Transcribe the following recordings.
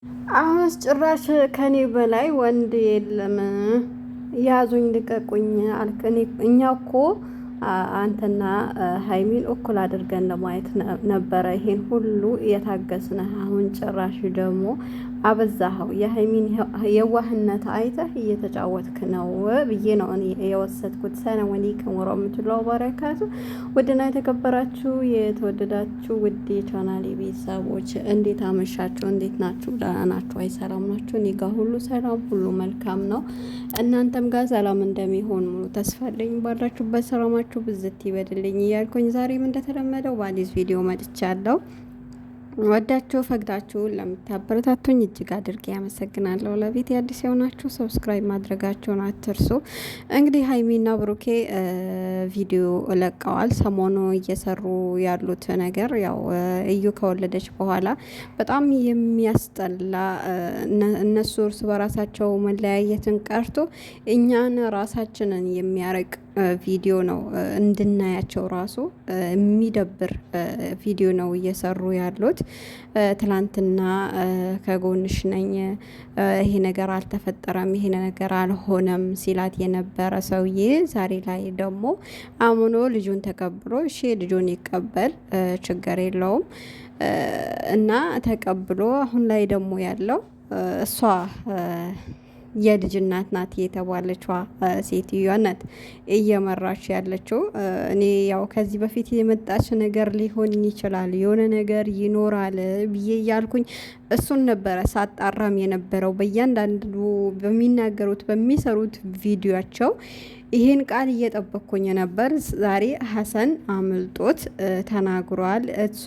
አሁንስ ጭራሽ ከኔ በላይ ወንድ የለም። ያዙኝ ልቀቁኝ አልክ። እኛ እኮ አንተና ሀይሚን እኩል አድርገን ለማየት ነበረ ይሄን ሁሉ የታገስነህ። አሁን ጭራሽ ደግሞ አበዛኸው። የሀይሚን የዋህነት አይተህ እየተጫወትክ ነው ብዬ ነው እኔ የወሰድኩት። ሰላም አለይኩም ወራህመቱላሂ ወበረካቱ። ውድና የተከበራችሁ የተወደዳችሁ ውድ የቻናሌ ቤተሰቦች እንዴት አመሻችሁ? እንዴት ናችሁ? ደህና ናችሁ? አይ ሰላም ናችሁ? እኔ ጋር ሁሉ ሰላም፣ ሁሉ መልካም ነው። እናንተም ጋር ሰላም እንደሚሆን ሙሉ ተስፋ አለኝ። ባላችሁበት ሰላማችሁ ብዝት ይበድልኝ እያልኩኝ ዛሬም እንደተለመደው በአዲስ ቪዲዮ መጥቻለሁ። ወዳችሁ ፈቅዳችሁ ለምታበረታቱኝ እጅግ አድርጌ ያመሰግናለሁ። ለቤት አዲስ የሆናችሁ ሰብስክራይብ ማድረጋችሁን አትርሱ። እንግዲህ ሀይሚና ብሩኬ ቪዲዮ ለቀዋል። ሰሞኑ እየሰሩ ያሉት ነገር ያው እዩ ከወለደች በኋላ በጣም የሚያስጠላ እነሱ እርስ በራሳቸው መለያየትን ቀርቶ እኛን ራሳችንን የሚያርቅ ቪዲዮ ነው። እንድናያቸው ራሱ የሚደብር ቪዲዮ ነው እየሰሩ ያሉት። ትላንትና ከጎንሽ ነኝ፣ ይሄ ነገር አልተፈጠረም፣ ይሄ ነገር አልሆነም ሲላት የነበረ ሰውዬ ዛሬ ላይ ደግሞ አምኖ ልጁን ተቀብሎ እሺ ልጁን ይቀበል ችግር የለውም እና ተቀብሎ አሁን ላይ ደግሞ ያለው እሷ የልጅ እናት ናት የተባለችዋ ሴትዮዋ ናት እየመራች ያለችው። እኔ ያው ከዚህ በፊት የመጣች ነገር ሊሆን ይችላል የሆነ ነገር ይኖራል ብዬ እያልኩኝ እሱን ነበረ ሳጣራም የነበረው በእያንዳንዱ በሚናገሩት በሚሰሩት ቪዲዮቸው ይሄን ቃል እየጠበቅኩኝ ነበር። ዛሬ ሀሰን አምልጦት ተናግሯል። እሷ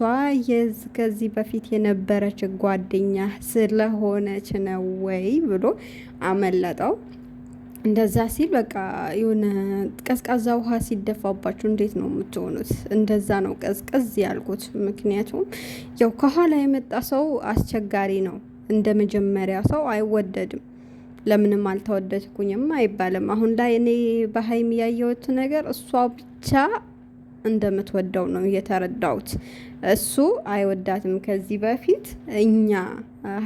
ከዚህ በፊት የነበረች ጓደኛ ስለሆነች ነው ወይ ብሎ አመለጠው። እንደዛ ሲል በቃ የሆነ ቀዝቃዛ ውሃ ሲደፋባችሁ እንዴት ነው የምትሆኑት? እንደዛ ነው ቀዝቀዝ ያልኩት። ምክንያቱም ያው ከኋላ የመጣ ሰው አስቸጋሪ ነው። እንደ መጀመሪያ ሰው አይወደድም። ለምንም አልተወደድኩኝም አይባልም። አሁን ላይ እኔ በሀይሚ ያየሁት ነገር እሷ ብቻ እንደምትወደው ነው የተረዳሁት። እሱ አይወዳትም። ከዚህ በፊት እኛ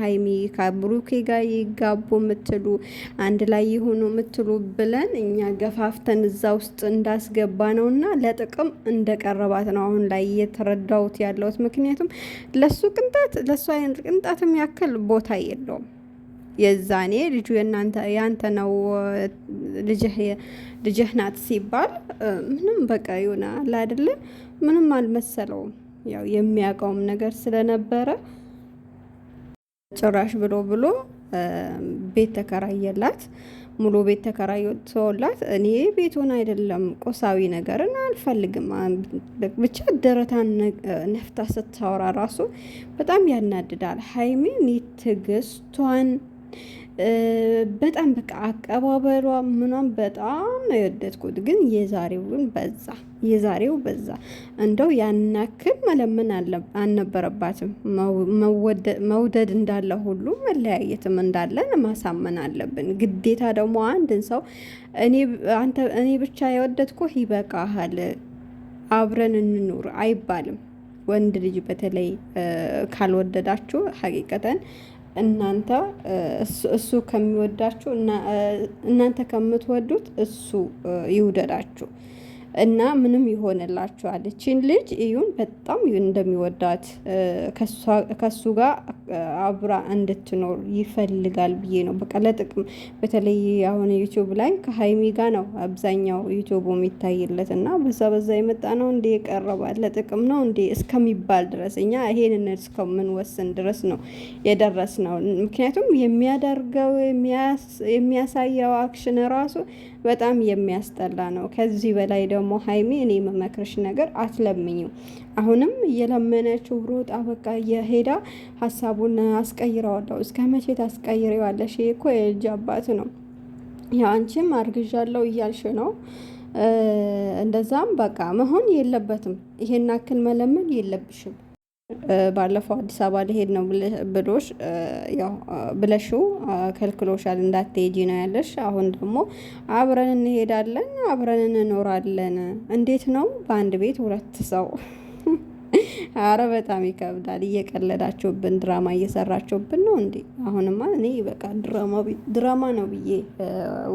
ሀይሚ ከብሩኬ ጋር ይጋቡ የምትሉ አንድ ላይ የሆኑ የምትሉ ብለን እኛ ገፋፍተን እዛ ውስጥ እንዳስገባ ነው እና ለጥቅም እንደቀረባት ነው አሁን ላይ እየተረዳሁት ያለሁት። ምክንያቱም ለሱ ቅንጣት ለሱ አይነት ቅንጣትም ያክል ቦታ የለውም። የዛኔ ልጁ ያንተ ነው ልጅህ ናት ሲባል ምንም በቃ ይሆናል አይደለ? ምንም አልመሰለውም። ያው የሚያውቀውም ነገር ስለነበረ ጭራሽ ብሎ ቤት ተከራየላት። ሙሉ ቤት ተከራይቶላት እኔ ቤቱን አይደለም ቁሳዊ ነገርን አልፈልግም ብቻ ደረታን ነፍታ ስታወራ ራሱ በጣም ያናድዳል። ሀይሚን ትዕግስቷን በጣም በቃ አቀባበሏ ምኗም በጣም ነው የወደድኩት። ግን የዛሬው በዛ። እንደው ያናክል መለመን አልነበረባትም። መውደድ እንዳለ ሁሉ መለያየትም እንዳለ ማሳመን አለብን። ግዴታ ደግሞ አንድን ሰው እኔ ብቻ የወደድኩህ ይበቃሃል፣ አብረን እንኑር አይባልም። ወንድ ልጅ በተለይ ካልወደዳችሁ ሀቂቀተን እናንተ እሱ ከሚወዳችሁ እናንተ ከምትወዱት እሱ ይውደዳችሁ እና ምንም ይሆንላችኋል። እቺን ልጅ እዩን በጣም እንደሚወዳት ከሱ ጋር አብራ እንድትኖር ይፈልጋል ብዬ ነው። በቃ ለጥቅም በተለይ አሁን ዩቲዩብ ላይ ከሀይሚ ጋር ነው አብዛኛው ዩቲዩብ የሚታይለት እና በዛ የመጣ ነው እንዴ የቀረባል ለጥቅም ነው እንዴ እስከሚባል ድረስ እኛ ይሄንን እስከምንወስን ድረስ ነው የደረስ ነው። ምክንያቱም የሚያደርገው የሚያሳየው አክሽን ራሱ በጣም የሚያስጠላ ነው። ከዚህ በላይ ደግሞ ሀይሚ እኔ የምመክርሽ ነገር አትለምኝው። አሁንም እየለመነችው ሮጣ በቃ የሄዳ ሀሳቡን አስቀይረዋለሁ። እስከ መቼ ታስቀይረዋለሽ? ይሄ እኮ የልጅ አባት ነው። ያው አንቺም አርግዣለሁ እያልሽ ነው። እንደዛም በቃ መሆን የለበትም። ይሄን አክል መለመን የለብሽም። ባለፈው አዲስ አበባ ልሄድ ነው ብሎሽ ያው ብለሽው ከልክሎሻል፣ እንዳትሄጂ ነው ያለሽ። አሁን ደግሞ አብረን እንሄዳለን አብረን እንኖራለን። እንዴት ነው በአንድ ቤት ሁለት ሰው? አረ በጣም ይከብዳል። እየቀለዳችሁብን ድራማ እየሰራችሁብን ነው እንዴ? አሁንማ እኔ በቃ ድራማ ነው ብዬ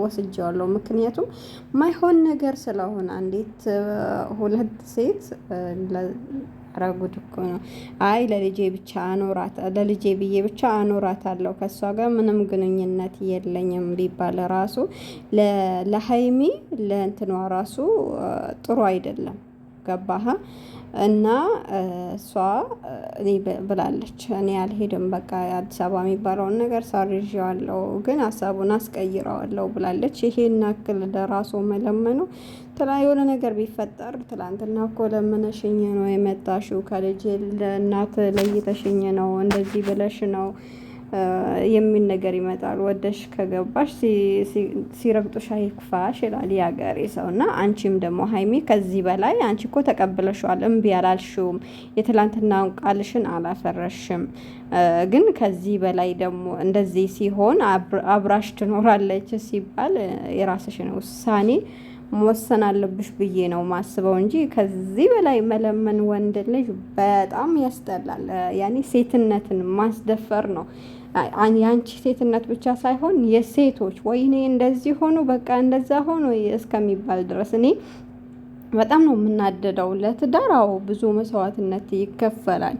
ወስጀዋለሁ። ምክንያቱም ማይሆን ነገር ስለሆነ እንዴት ሁለት ሴት ረጉድ እኮ ነው። አይ ለልጄ ብዬ ብቻ አኖራታለሁ ከእሷ ጋር ምንም ግንኙነት የለኝም ቢባል ራሱ ለሀይሚ ለእንትኗ ራሱ ጥሩ አይደለም። ገባህ? እና እሷ እኔ ብላለች እኔ አልሄድም በቃ አዲስ አበባ የሚባለውን ነገር ሰርዤዋለሁ፣ ግን ሀሳቡን አስቀይረዋለሁ ብላለች። ይሄን ያክል ለራሱ መለመኑ የሆነ ነገር ቢፈጠር ትላንትና እኮ ለምነሽኝ ነው የመጣሽው፣ ከልጄ ለእናት ለይተሽኝ ነው እንደዚህ ብለሽ ነው የሚል ነገር ይመጣል። ወደሽ ከገባሽ ሲረግጡሽ አይክፋሽ ይላል የሀገሬ ሰው። እና አንቺም ደግሞ ሀይሚ ከዚህ በላይ አንቺ እኮ ተቀብለሽዋል፣ እምቢ አላልሽውም፣ የትላንትናውን ቃልሽን አላፈረሽም። ግን ከዚህ በላይ ደግሞ እንደዚህ ሲሆን አብራሽ ትኖራለች ሲባል የራስሽን ውሳኔ መወሰን አለብሽ ብዬ ነው ማስበው እንጂ ከዚህ በላይ መለመን ወንድ ልጅ በጣም ያስጠላል። ያኔ ሴትነትን ማስደፈር ነው። የአንቺ ሴትነት ብቻ ሳይሆን የሴቶች ወይኔ እንደዚህ ሆኖ በቃ እንደዛ ሆኖ እስከሚባል ድረስ እኔ በጣም ነው የምናደደው። ለትዳር አዎ ብዙ መስዋዕትነት ይከፈላል።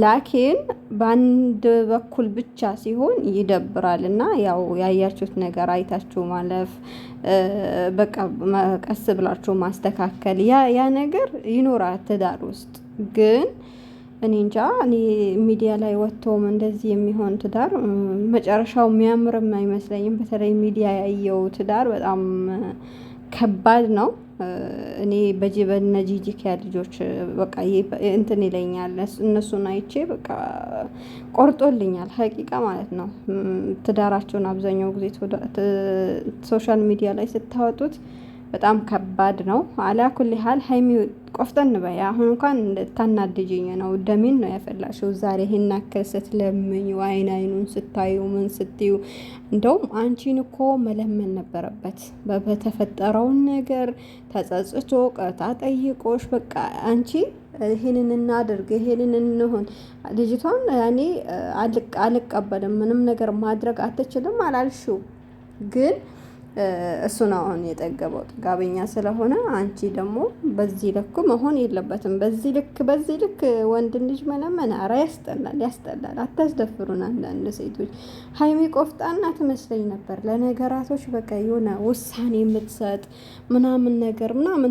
ላኪን በአንድ በኩል ብቻ ሲሆን ይደብራል። እና ያው ያያችሁት ነገር አይታችሁ ማለፍ፣ በቃ ቀስ ብላችሁ ማስተካከል ያ ነገር ይኖራል ትዳር ውስጥ። ግን እኔ እንጃ እኔ ሚዲያ ላይ ወጥቶም እንደዚህ የሚሆን ትዳር መጨረሻው የሚያምርም አይመስለኝም። በተለይ ሚዲያ ያየው ትዳር በጣም ከባድ ነው። እኔ በነ ጂጂኪያ ልጆች በቃ እንትን ይለኛል። እነሱን አይቼ በቃ ቆርጦልኛል ሀቂቃ ማለት ነው። ትዳራቸውን አብዛኛው ጊዜ ሶሻል ሚዲያ ላይ ስታወጡት በጣም ከባድ ነው። አላኩል ያህል ሀይሚ ቆፍጠን በይ። አሁን እንኳን ታናድጅኝ ነው፣ ደሜን ነው ያፈላሽው። ዛሬ ይሄን ያክል ስትለምኝ አይኑን ስታዩ ምን ስትዩ፣ እንደውም አንቺን እኮ መለመን ነበረበት በተፈጠረውን ነገር ተጸጽቶ ቀታ ጠይቆሽ በቃ አንቺ ይሄንን እናድርግ ይሄንን እንሆን ልጅቷን ያኔ አልቀበልም ምንም ነገር ማድረግ አትችልም አላልሽው። ግን እሱ ነው አሁን የጠገበው ጥጋበኛ ስለሆነ። አንቺ ደግሞ በዚህ ልክ መሆን የለበትም። በዚህ ልክ ወንድ ልጅ መለመን ኧረ ያስጠላል። አታስደፍሩን አንዳንድ ሴቶች። ሀይሚ ቆፍጣና ትመስለኝ ነበር ለነገራቶች በቃ የሆነ ውሳኔ የምትሰጥ ምናምን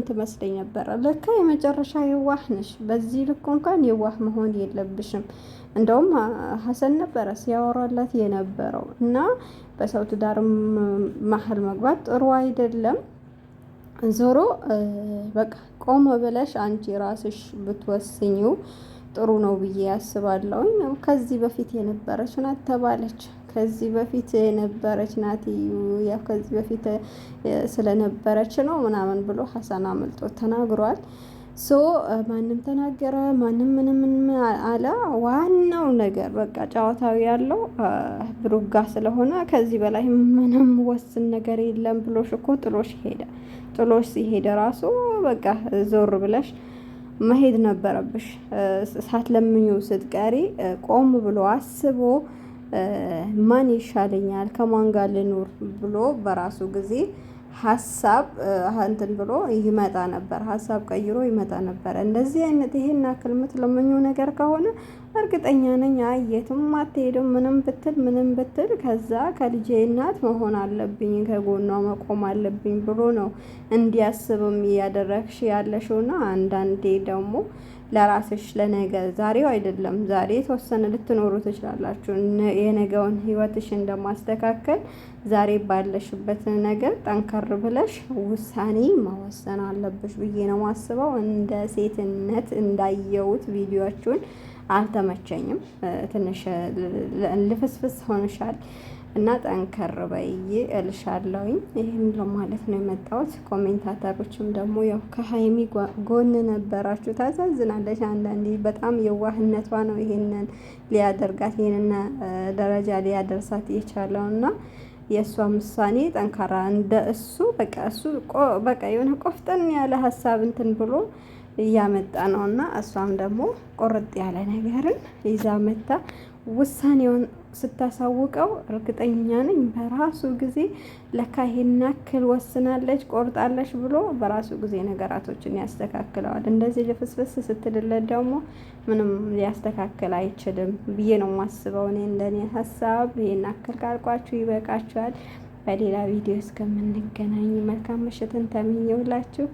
ትመስለኝ ነበር። ለካ የመጨረሻ የዋህ ነሽ። በዚህ ልክ እንኳን የዋህ መሆን የለብሽም። እንደውም ሀሰን ነበረ ሲያወራላት የነበረው እና በሰው ትዳርም መሀል መግባት ጥሩ አይደለም። ዞሮ በቃ ቆም ብለሽ አንቺ ራስሽ ብትወስኚው ጥሩ ነው ብዬ ያስባለሁ። ከዚህ በፊት የነበረች ናት ተባለች። ከዚህ በፊት የነበረች ናት ያው ከዚህ በፊት ስለነበረች ነው ምናምን ብሎ ሀሰን አመልጦ ተናግሯል። ማንም ተናገረ ምንም አለ። ዋናው ነገር በቃ ጨዋታው ያለው ብሩጋ ስለሆነ ከዚህ በላይ ምንም ወስን ነገር የለም ብሎሽ እኮ ጥሎሽ ሲሄድ ራሱ በቃ ዞር ብለሽ መሄድ ነበረብሽ። ሳትለምኙ ስትቀሪ ቆም ብሎ አስቦ ማን ይሻለኛል ከማን ጋር ልኑር ብሎ በራሱ ጊዜ ሀሳብ እንትን ብሎ ይመጣ ነበር። ሀሳብ ቀይሮ ይመጣ ነበር። እንደዚህ አይነት ይሄን ያክል የምትለምኙ ነገር ከሆነ እርግጠኛ ነኝ የትም አትሄድም። ምንም ብትል ከዛ ከልጄ እናት መሆን አለብኝ ከጎኗ መቆም አለብኝ ብሎ ነው እንዲያስብም እያደረግሽ ያለሽውና አንዳንዴ ደግሞ ለራስሽ ለነገ ዛሬው አይደለም ዛሬ የተወሰነ ልትኖሩ ትችላላችሁ። የነገውን ህይወትሽ እንደማስተካከል ዛሬ ባለሽበት ነገር ጠንከር ብለሽ ውሳኔ መወሰን አለብሽ ብዬ ነው ማስበው። እንደ ሴትነት እንዳየሁት ቪዲዮአችሁን አልተመቸኝም። ትንሽ ልፍስፍስ ሆነሻል እና ጠንከር በይ እልሻለሁኝ። ይህን ለማለት ነው የመጣሁት። ኮሜንታተሮችም ደግሞ ያው ከሀይሚ ጎን ነበራችሁ። ታሳዝናለች አንዳንዴ። በጣም የዋህነቷ ነው ይሄንን ሊያደርጋት ይሄንን ደረጃ ሊያደርሳት የቻለው እና የእሷ ምሳኔ ጠንካራ እንደ እሱ በቃ የሆነ ቆፍጠን ያለ ሀሳብ እንትን ብሎ እያመጣ ነው እና እሷም ደግሞ ቁርጥ ያለ ነገርን ይዛ መታ ውሳኔውን ስታሳውቀው እርግጠኛ ነኝ በራሱ ጊዜ ለካ ይሄን ያክል ወስናለች ቆርጣለች ብሎ በራሱ ጊዜ ነገራቶችን ያስተካክለዋል። እንደዚህ ልፍስፍስ ስትልለት ደግሞ ምንም ሊያስተካክል አይችልም ብዬ ነው የማስበው። እኔ እንደኔ ሀሳብ ይሄን ያክል ካልኳችሁ ይበቃችኋል። በሌላ ቪዲዮ እስከምንገናኝ መልካም ምሽትን ተመኘውላችሁ።